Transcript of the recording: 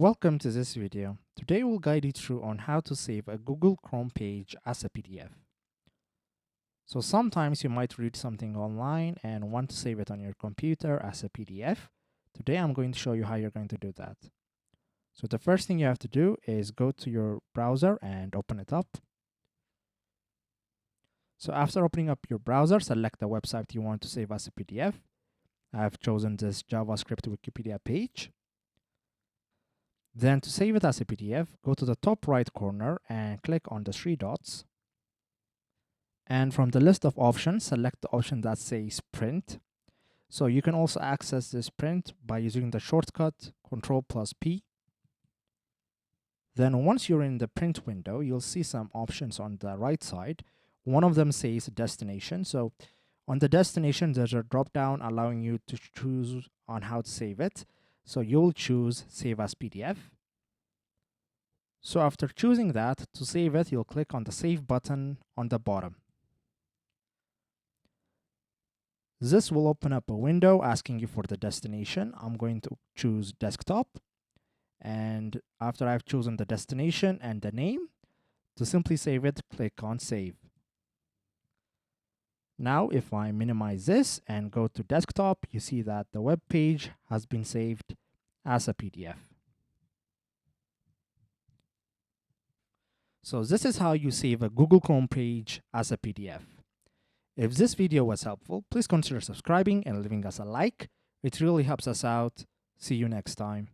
Welcome to this video. Today we'll guide you through on how to save a Google Chrome page as a PDF. So sometimes you might read something online and want to save it on your computer as a PDF. Today I'm going to show you how you're going to do that. So the first thing you have to do is go to your browser and open it up. So after opening up your browser, select the website you want to save as a PDF. I've chosen this JavaScript Wikipedia page. Then to save it as a PDF, go to the top right corner and click on the three dots. And from the list of options, select the option that says print. So you can also access this print by using the shortcut Ctrl+P. Then once you're in the print window, you'll see some options on the right side. One of them says destination. So on the destination, there's a drop down allowing you to choose on how to save it. So you'll choose Save as PDF. So after choosing that, to save it, you'll click on the Save button on the bottom. This will open up a window asking you for the destination. I'm going to choose Desktop. And after I've chosen the destination and the name, to simply save it, click on Save. Now, if I minimize this and go to Desktop, you see that the web page has been saved as a PDF. So this is how you save a Google Chrome page as a PDF. If this video was helpful, please consider subscribing and leaving us a like. It really helps us out. See you next time.